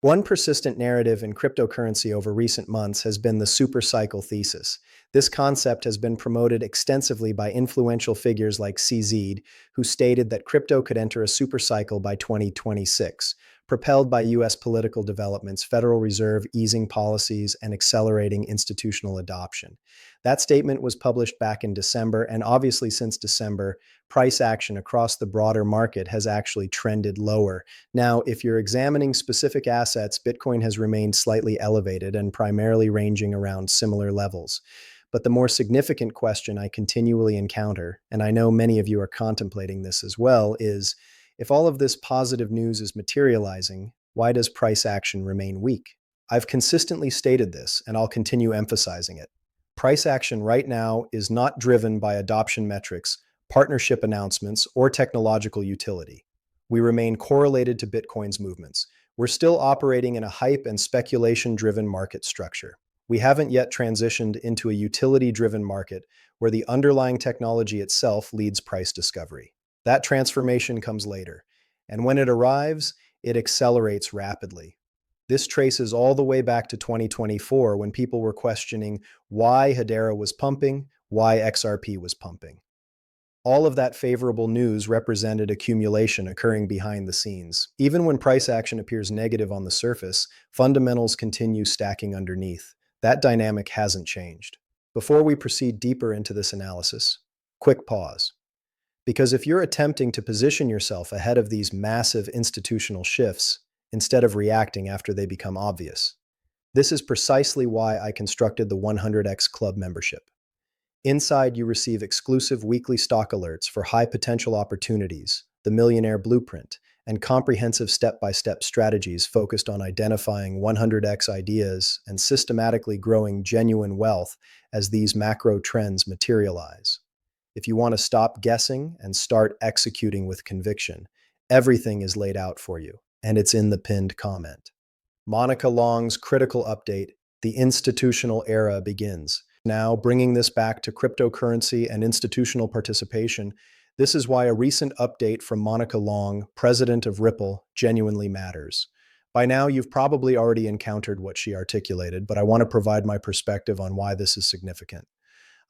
One persistent narrative in cryptocurrency over recent months has been the supercycle thesis. This concept has been promoted extensively by influential figures like CZ, who stated that crypto could enter a supercycle by 2026, propelled by US political developments, Federal Reserve easing policies, and accelerating institutional adoption. That statement was published back in December, and obviously since December, price action across the broader market has actually trended lower. Now, if you're examining specific assets, Bitcoin has remained slightly elevated and primarily ranging around similar levels. But the more significant question I continually encounter, and I know many of you are contemplating this as well, is if all of this positive news is materializing, why does price action remain weak? I've consistently stated this, and I'll continue emphasizing it. Price action right now is not driven by adoption metrics, partnership announcements, or technological utility. We remain correlated to Bitcoin's movements. We're still operating in a hype and speculation-driven market structure. We haven't yet transitioned into a utility-driven market where the underlying technology itself leads price discovery. That transformation comes later, and when it arrives, it accelerates rapidly. This traces all the way back to 2024 when people were questioning why Hedera was pumping, why XRP was pumping. All of that favorable news represented accumulation occurring behind the scenes. Even when price action appears negative on the surface, fundamentals continue stacking underneath. That dynamic hasn't changed. Before we proceed deeper into this analysis, quick pause. Because if you're attempting to position yourself ahead of these massive institutional shifts, instead of reacting after they become obvious, this is precisely why I constructed the 100x Club membership. Inside, you receive exclusive weekly stock alerts for high potential opportunities, the Millionaire Blueprint, and comprehensive step-by-step strategies focused on identifying 100x ideas and systematically growing genuine wealth as these macro trends materialize. If you want to stop guessing and start executing with conviction, everything is laid out for you, and it's in the pinned comment. Monica Long's critical update: the institutional era begins. Now, bringing this back to cryptocurrency and institutional participation, this is why a recent update from Monica Long, president of Ripple, genuinely matters. By now, you've probably already encountered what she articulated, but I want to provide my perspective on why this is significant.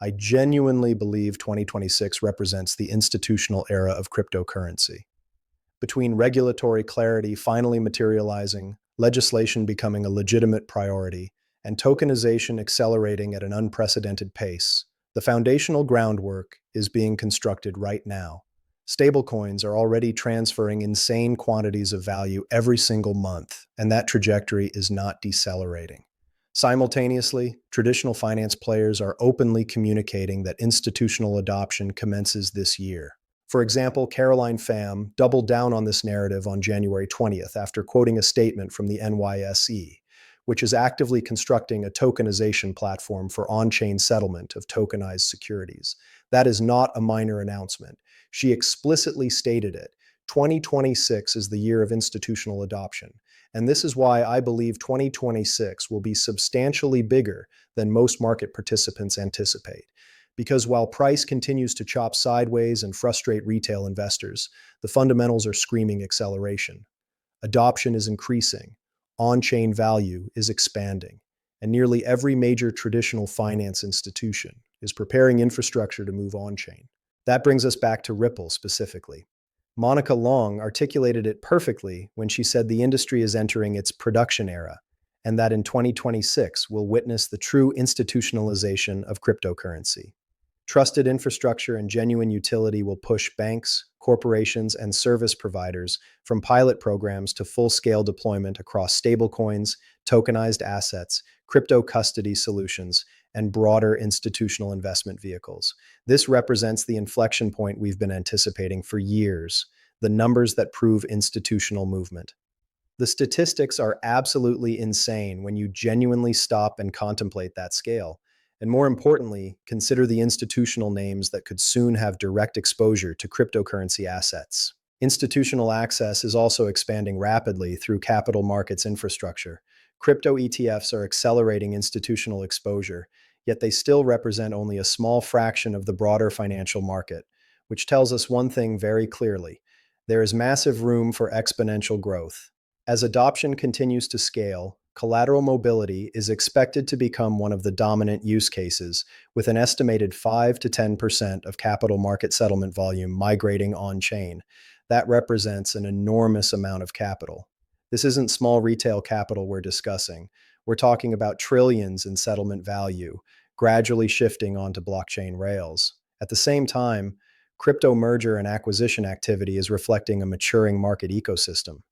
I genuinely believe 2026 represents the institutional era of cryptocurrency. Between regulatory clarity finally materializing, legislation becoming a legitimate priority, and tokenization accelerating at an unprecedented pace, the foundational groundwork is being constructed right now. Stablecoins are already transferring insane quantities of value every single month, and that trajectory is not decelerating. Simultaneously, traditional finance players are openly communicating that institutional adoption commences this year. For example, Caroline Pham doubled down on this narrative on January 20th after quoting a statement from the NYSE, which is actively constructing a tokenization platform for on-chain settlement of tokenized securities. That is not a minor announcement. She explicitly stated it. 2026 is the year of institutional adoption. And this is why I believe 2026 will be substantially bigger than most market participants anticipate. Because while price continues to chop sideways and frustrate retail investors, the fundamentals are screaming acceleration. Adoption is increasing, on-chain value is expanding, and nearly every major traditional finance institution is preparing infrastructure to move on-chain. That brings us back to Ripple specifically. Monica Long articulated it perfectly when she said the industry is entering its production era, and that in 2026 we'll witness the true institutionalization of cryptocurrency. Trusted infrastructure and genuine utility will push banks, corporations, and service providers from pilot programs to full-scale deployment across stablecoins, tokenized assets, crypto custody solutions, and broader institutional investment vehicles. This represents the inflection point we've been anticipating for years, the numbers that prove institutional movement. The statistics are absolutely insane when you genuinely stop and contemplate that scale. And more importantly, consider the institutional names that could soon have direct exposure to cryptocurrency assets. Institutional access is also expanding rapidly through capital markets infrastructure. Crypto ETFs are accelerating institutional exposure, yet they still represent only a small fraction of the broader financial market, which tells us one thing very clearly: there is massive room for exponential growth. As adoption continues to scale, collateral mobility is expected to become one of the dominant use cases, with an estimated 5 to 10% of capital market settlement volume migrating on-chain. That represents an enormous amount of capital. This isn't small retail capital we're discussing. We're talking about trillions in settlement value, gradually shifting onto blockchain rails. At the same time, crypto merger and acquisition activity is reflecting a maturing market ecosystem.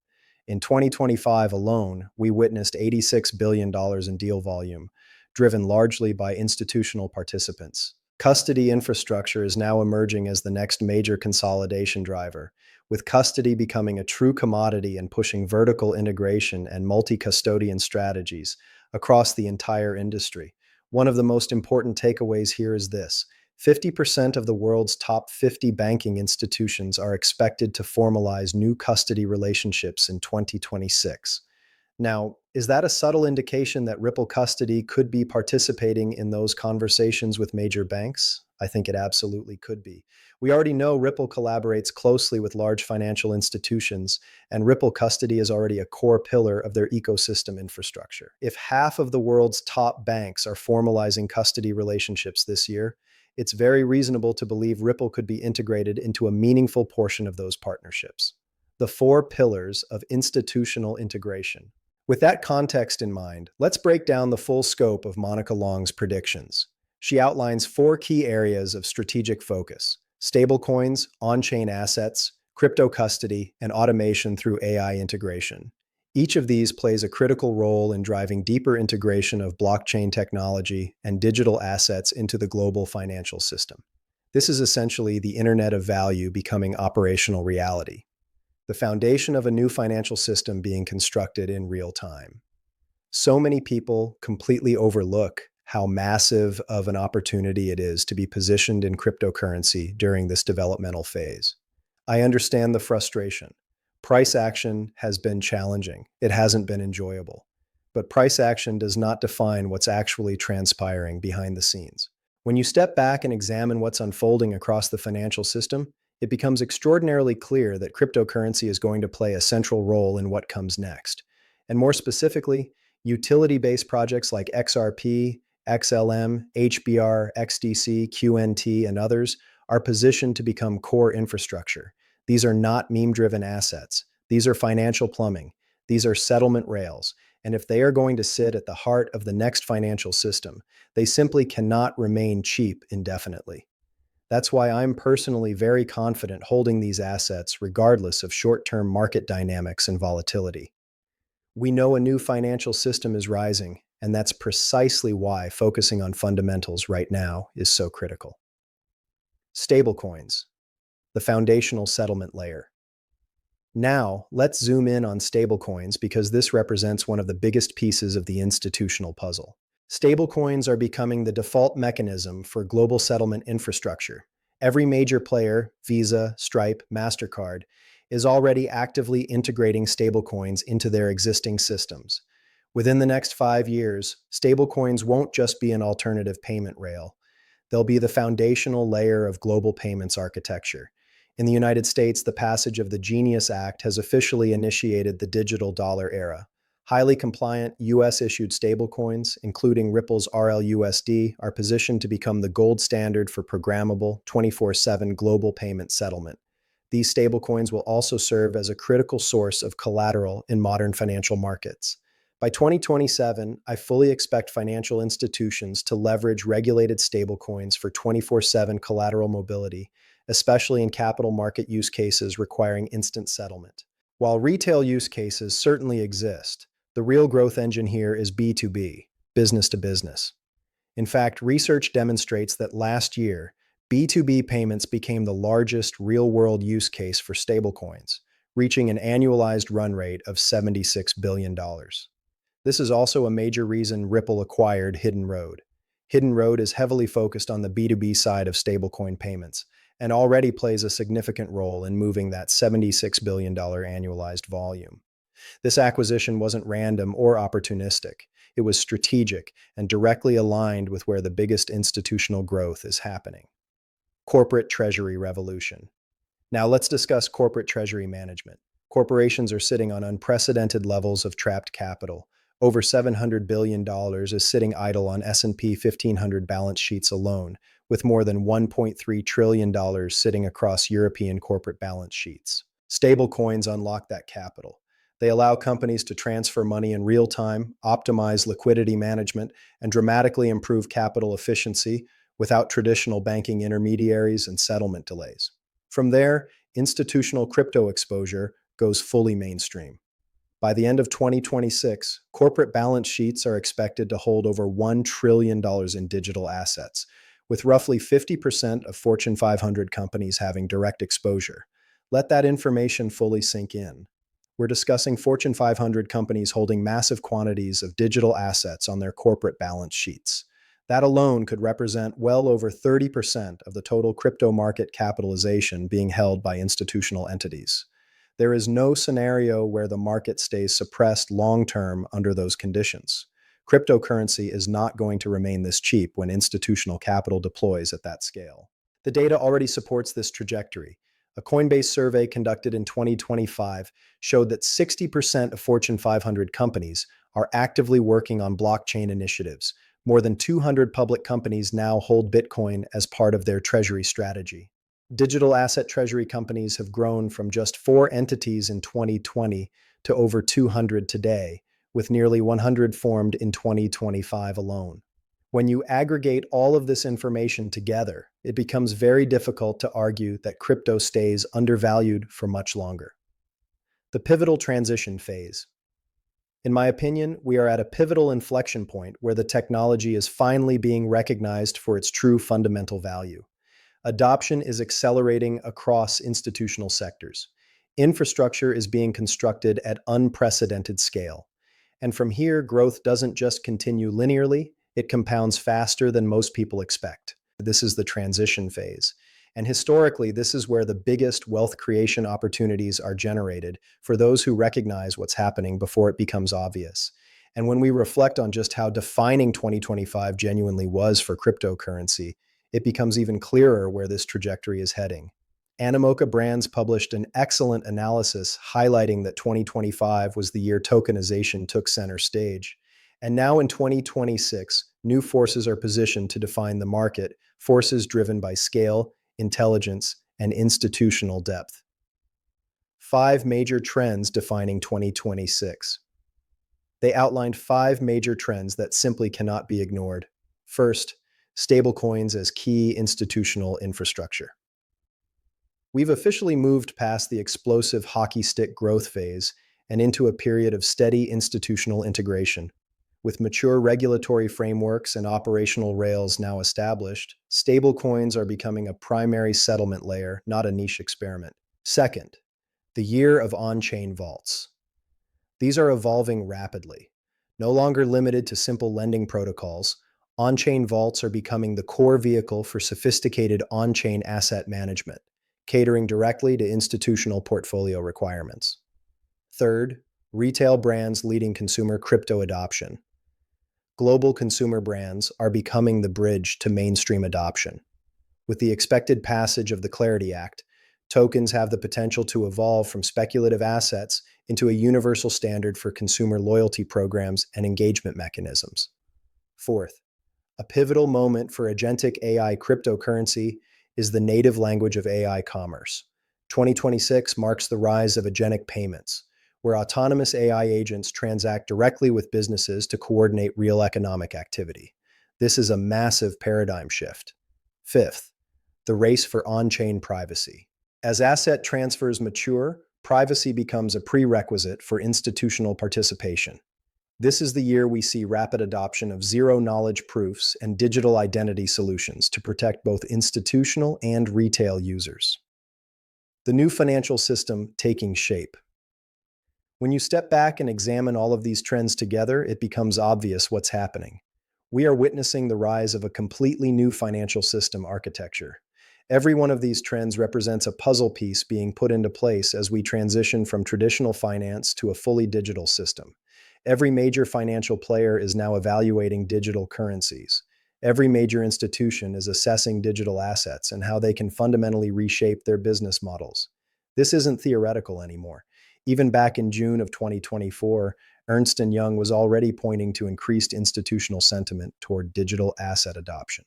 In 2025 alone, we witnessed $86 billion in deal volume, driven largely by institutional participants. Custody infrastructure is now emerging as the next major consolidation driver, with custody becoming a true commodity and pushing vertical integration and multi-custodian strategies across the entire industry. One of the most important takeaways here is this: 50% of the world's top 50 banking institutions are expected to formalize new custody relationships in 2026. Now, is that a subtle indication that Ripple Custody could be participating in those conversations with major banks? I think it absolutely could be. We already know Ripple collaborates closely with large financial institutions, and Ripple Custody is already a core pillar of their ecosystem infrastructure. If half of the world's top banks are formalizing custody relationships this year, it's very reasonable to believe Ripple could be integrated into a meaningful portion of those partnerships. The four pillars of institutional integration. With that context in mind, let's break down the full scope of Monica Long's predictions. She outlines four key areas of strategic focus: stablecoins, on-chain assets, crypto custody, and automation through AI integration. Each of these plays a critical role in driving deeper integration of blockchain technology and digital assets into the global financial system. This is essentially the Internet of Value becoming operational reality, the foundation of a new financial system being constructed in real time. So many people completely overlook how massive of an opportunity it is to be positioned in cryptocurrency during this developmental phase. I understand the frustration. Price action has been challenging. It hasn't been enjoyable. But price action does not define what's actually transpiring behind the scenes. When you step back and examine what's unfolding across the financial system, it becomes extraordinarily clear that cryptocurrency is going to play a central role in what comes next. And more specifically, utility-based projects like XRP, XLM, HBR, XDC, QNT, and others are positioned to become core infrastructure. These are not meme-driven assets. These are financial plumbing. These are settlement rails. And if they are going to sit at the heart of the next financial system, they simply cannot remain cheap indefinitely. That's why I'm personally very confident holding these assets regardless of short-term market dynamics and volatility. We know a new financial system is rising, and that's precisely why focusing on fundamentals right now is so critical. Stablecoins, the foundational settlement layer. Now, let's zoom in on stablecoins because this represents one of the biggest pieces of the institutional puzzle. Stablecoins are becoming the default mechanism for global settlement infrastructure. Every major player, Visa, Stripe, MasterCard, is already actively integrating stablecoins into their existing systems. Within the next 5 years, stablecoins won't just be an alternative payment rail. They'll be the foundational layer of global payments architecture. In the United States, the passage of the Genius Act has officially initiated the digital dollar era. Highly compliant US-issued stablecoins, including Ripple's RLUSD, are positioned to become the gold standard for programmable 24/7 global payment settlement. These stablecoins will also serve as a critical source of collateral in modern financial markets. By 2027, I fully expect financial institutions to leverage regulated stablecoins for 24/7 collateral mobility, especially in capital market use cases requiring instant settlement. While retail use cases certainly exist, the real growth engine here is B2B, business to business. In fact, research demonstrates that last year, B2B payments became the largest real-world use case for stablecoins, reaching an annualized run rate of $76 billion. This is also a major reason Ripple acquired Hidden Road. Hidden Road is heavily focused on the B2B side of stablecoin payments and already plays a significant role in moving that $76 billion annualized volume. This acquisition wasn't random or opportunistic. It was strategic and directly aligned with where the biggest institutional growth is happening. Corporate treasury revolution. Now let's discuss corporate treasury management. Corporations are sitting on unprecedented levels of trapped capital. Over $700 billion is sitting idle on S&P 1500 balance sheets alone, with more than $1.3 trillion sitting across European corporate balance sheets. Stablecoins unlock that capital. They allow companies to transfer money in real time, optimize liquidity management, and dramatically improve capital efficiency without traditional banking intermediaries and settlement delays. From there, institutional crypto exposure goes fully mainstream. By the end of 2026, corporate balance sheets are expected to hold over $1 trillion in digital assets, with roughly 50% of Fortune 500 companies having direct exposure. Let that information fully sink in. We're discussing Fortune 500 companies holding massive quantities of digital assets on their corporate balance sheets. That alone could represent well over 30% of the total crypto market capitalization being held by institutional entities. There is no scenario where the market stays suppressed long-term under those conditions. Cryptocurrency is not going to remain this cheap when institutional capital deploys at that scale. The data already supports this trajectory. A Coinbase survey conducted in 2025 showed that 60% of Fortune 500 companies are actively working on blockchain initiatives. More than 200 public companies now hold Bitcoin as part of their treasury strategy. Digital asset treasury companies have grown from just 4 entities in 2020 to over 200 today, with nearly 100 formed in 2025 alone. When you aggregate all of this information together, it becomes very difficult to argue that crypto stays undervalued for much longer. The pivotal transition phase. In my opinion, we are at a pivotal inflection point where the technology is finally being recognized for its true fundamental value. Adoption is accelerating across institutional sectors. Infrastructure is being constructed at unprecedented scale. And from here, growth doesn't just continue linearly, it compounds faster than most people expect. This is the transition phase. And historically, this is where the biggest wealth creation opportunities are generated for those who recognize what's happening before it becomes obvious. And when we reflect on just how defining 2025 genuinely was for cryptocurrency, it becomes even clearer where this trajectory is heading. Animoca Brands published an excellent analysis highlighting that 2025 was the year tokenization took center stage. And now in 2026, new forces are positioned to define the market, forces driven by scale, intelligence, and institutional depth. 5 major trends defining 2026. They outlined 5 major trends that simply cannot be ignored. First, stablecoins as key institutional infrastructure. We've officially moved past the explosive hockey stick growth phase and into a period of steady institutional integration. With mature regulatory frameworks and operational rails now established, stablecoins are becoming a primary settlement layer, not a niche experiment. Second, the year of on-chain vaults. These are evolving rapidly. No longer limited to simple lending protocols, on-chain vaults are becoming the core vehicle for sophisticated on-chain asset management, catering directly to institutional portfolio requirements. Third, retail brands leading consumer crypto adoption. Global consumer brands are becoming the bridge to mainstream adoption. With the expected passage of the Clarity Act, tokens have the potential to evolve from speculative assets into a universal standard for consumer loyalty programs and engagement mechanisms. Fourth, a pivotal moment for agentic AI cryptocurrency is the native language of AI commerce. 2026 marks the rise of agentic payments, where autonomous AI agents transact directly with businesses to coordinate real economic activity. This is a massive paradigm shift. Fifth, the race for on-chain privacy. As asset transfers mature, privacy becomes a prerequisite for institutional participation. This is the year we see rapid adoption of zero-knowledge proofs and digital identity solutions to protect both institutional and retail users. The new financial system taking shape. When you step back and examine all of these trends together, it becomes obvious what's happening. We are witnessing the rise of a completely new financial system architecture. Every one of these trends represents a puzzle piece being put into place as we transition from traditional finance to a fully digital system. Every major financial player is now evaluating digital currencies. Every major institution is assessing digital assets and how they can fundamentally reshape their business models. This isn't theoretical anymore. Even back in June of 2024, Ernst & Young was already pointing to increased institutional sentiment toward digital asset adoption.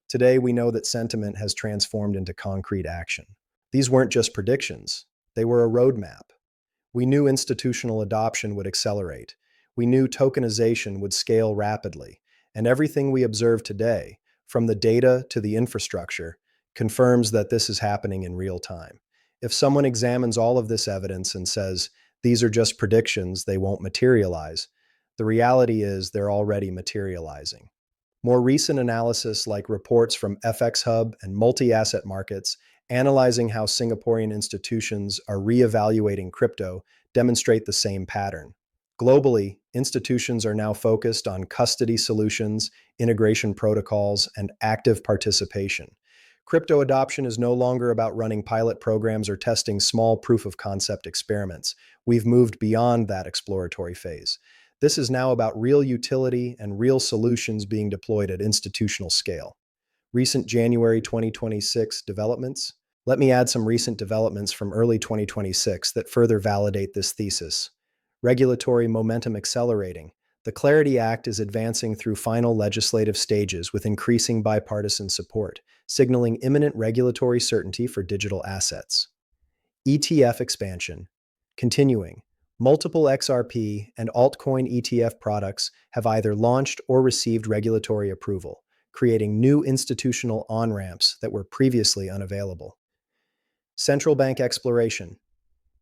Today, we know that sentiment has transformed into concrete action. These weren't just predictions, they were a roadmap. We knew institutional adoption would accelerate. We knew tokenization would scale rapidly. And everything we observe today, from the data to the infrastructure, confirms that this is happening in real time. If someone examines all of this evidence and says, these are just predictions, they won't materialize, the reality is they're already materializing. More recent analysis, like reports from FX Hub and multi-asset markets, analyzing how Singaporean institutions are reevaluating crypto, demonstrate the same pattern. Globally, institutions are now focused on custody solutions, integration protocols, and active participation. Crypto adoption is no longer about running pilot programs or testing small proof of concept experiments. We've moved beyond that exploratory phase. This is now about real utility and real solutions being deployed at institutional scale. Recent January 2026 developments. Let me add some recent developments from early 2026 that further validate this thesis. Regulatory momentum accelerating. The Clarity Act is advancing through final legislative stages with increasing bipartisan support, signaling imminent regulatory certainty for digital assets. ETF expansion. Continuing. Multiple XRP and altcoin ETF products have either launched or received regulatory approval, creating new institutional on-ramps that were previously unavailable. Central bank exploration.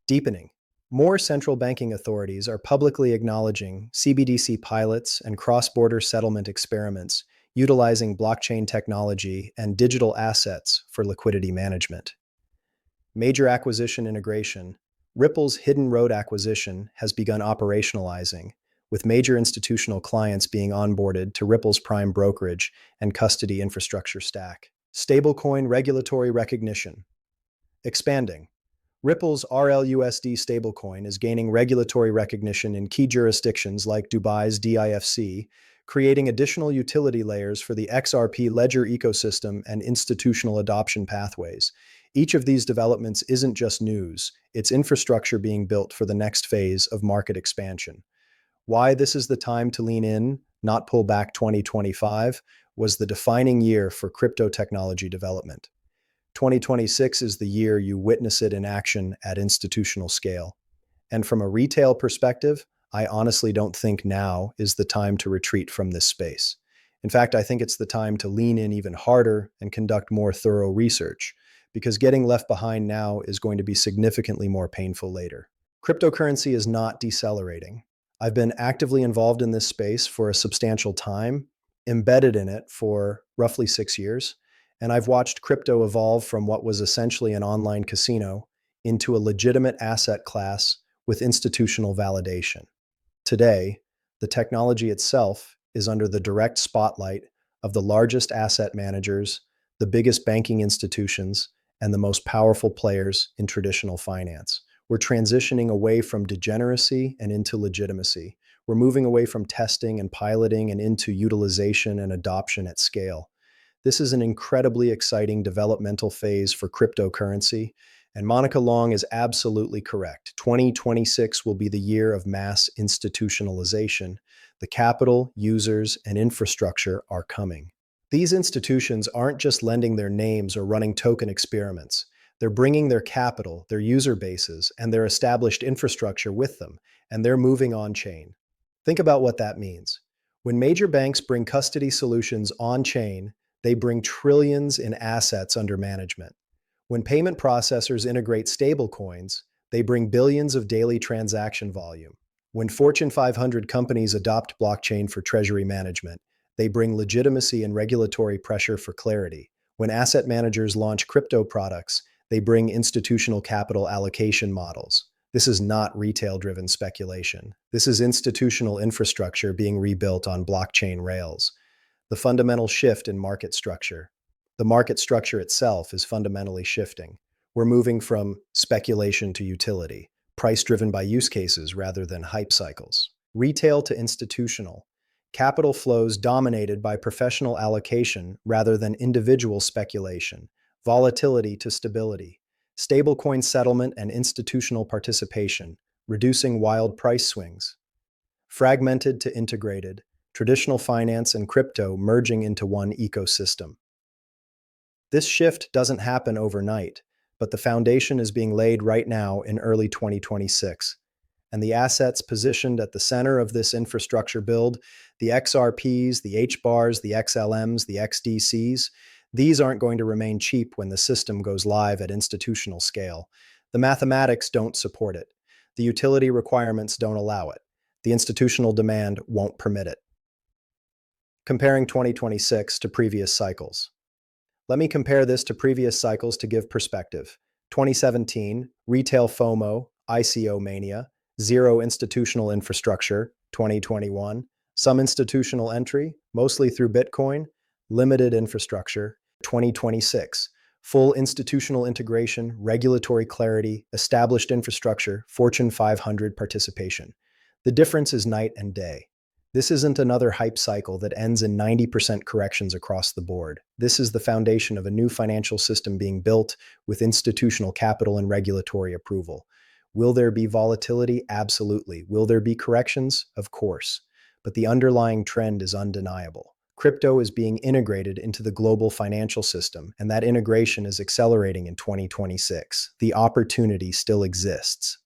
Deepening. More central banking authorities are publicly acknowledging CBDC pilots and cross-border settlement experiments utilizing blockchain technology and digital assets for liquidity management. Major acquisition integration. Ripple's Hidden Road acquisition has begun operationalizing, with major institutional clients being onboarded to Ripple's prime brokerage and custody infrastructure stack. Stablecoin regulatory recognition. Expanding. Ripple's RLUSD stablecoin is gaining regulatory recognition in key jurisdictions like Dubai's DIFC, creating additional utility layers for the XRP ledger ecosystem and institutional adoption pathways. Each of these developments isn't just news, it's infrastructure being built for the next phase of market expansion. Why this is the time to lean in, not pull back. 2025 was the defining year for crypto technology development. 2026 is the year you witness it in action at institutional scale. And from a retail perspective, I honestly don't think now is the time to retreat from this space. In fact, I think it's the time to lean in even harder and conduct more thorough research, because getting left behind now is going to be significantly more painful later. Cryptocurrency is not decelerating. I've been actively involved in this space for a substantial time, embedded in it for roughly 6 years, and I've watched crypto evolve from what was essentially an online casino into a legitimate asset class with institutional validation. Today, the technology itself is under the direct spotlight of the largest asset managers, the biggest banking institutions, and the most powerful players in traditional finance. We're transitioning away from degeneracy and into legitimacy. We're moving away from testing and piloting and into utilization and adoption at scale. This is an incredibly exciting developmental phase for cryptocurrency, and Monica Long is absolutely correct. 2026 will be the year of mass institutionalization. The capital, users, and infrastructure are coming. These institutions aren't just lending their names or running token experiments. They're bringing their capital, their user bases, and their established infrastructure with them, and they're moving on-chain. Think about what that means. When major banks bring custody solutions on-chain, they bring trillions in assets under management. When payment processors integrate stablecoins, they bring billions of daily transaction volume. When Fortune 500 companies adopt blockchain for treasury management, they bring legitimacy and regulatory pressure for clarity. When asset managers launch crypto products, they bring institutional capital allocation models. This is not retail-driven speculation. This is institutional infrastructure being rebuilt on blockchain rails. The fundamental shift in market structure. The market structure itself is fundamentally shifting. We're moving from speculation to utility, price-driven by use cases rather than hype cycles. Retail to institutional. Capital flows dominated by professional allocation rather than individual speculation. Volatility to stability. Stablecoin settlement and institutional participation. reducing wild price swings. Fragmented to integrated, traditional finance and crypto merging into one ecosystem. This shift doesn't happen overnight, but the foundation is being laid right now in early 2026. And the assets positioned at the center of this infrastructure build, the XRPs, the HBARs, the XLMs, the XDCs, these aren't going to remain cheap when the system goes live at institutional scale. The mathematics don't support it. The utility requirements don't allow it. The institutional demand won't permit it. Comparing 2026 to previous cycles. Let me compare this to previous cycles to give perspective. 2017, retail FOMO, ICO mania, zero institutional infrastructure. 2021, some institutional entry, mostly through Bitcoin, limited infrastructure. 2026, full institutional integration, regulatory clarity, established infrastructure, Fortune 500 participation. The difference is night and day. This isn't another hype cycle that ends in 90% corrections across the board. This is the foundation of a new financial system being built with institutional capital and regulatory approval. Will there be volatility? Absolutely. Will there be corrections? Of course. But the underlying trend is undeniable. Crypto is being integrated into the global financial system, and that integration is accelerating in 2026. The opportunity still exists.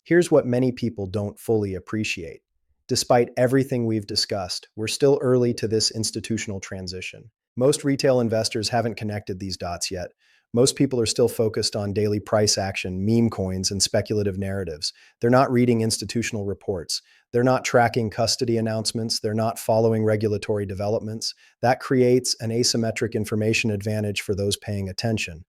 Here's what many people don't fully appreciate. Despite everything we've discussed, we're still early to this institutional transition. Most retail investors haven't connected these dots yet. Most people are still focused on daily price action, meme coins, and speculative narratives. They're not reading institutional reports. They're not tracking custody announcements. They're not following regulatory developments. That creates an asymmetric information advantage for those paying attention.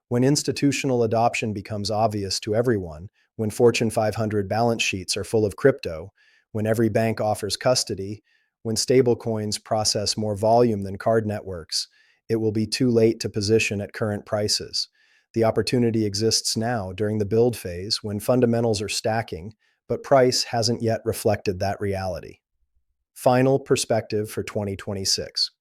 When institutional adoption becomes obvious to everyone, when Fortune 500 balance sheets are full of crypto, when every bank offers custody, when stablecoins process more volume than card networks, it will be too late to position at current prices. The opportunity exists now during the build phase when fundamentals are stacking, but price hasn't yet reflected that reality. Final perspective for 2026.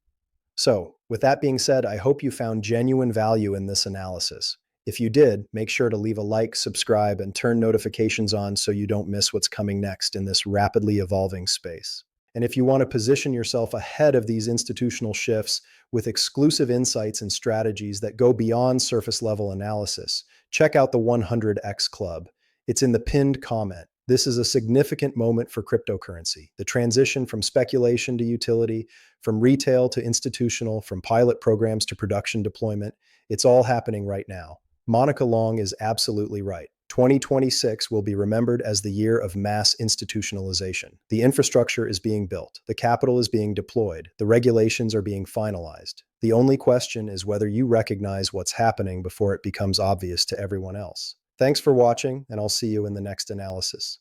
So, with that being said, I hope you found genuine value in this analysis. If you did, make sure to leave a like, subscribe, and turn notifications on so you don't miss what's coming next in this rapidly evolving space. And if you want to position yourself ahead of these institutional shifts with exclusive insights and strategies that go beyond surface level analysis, check out the 100X Club. It's in the pinned comment. This is a significant moment for cryptocurrency. The transition from speculation to utility, from retail to institutional, from pilot programs to production deployment, it's all happening right now. Monica Long is absolutely right. 2026 will be remembered as the year of mass institutionalization. The infrastructure is being built, the capital is being deployed, the regulations are being finalized. The only question is whether you recognize what's happening before it becomes obvious to everyone else. Thanks for watching, and I'll see you in the next analysis.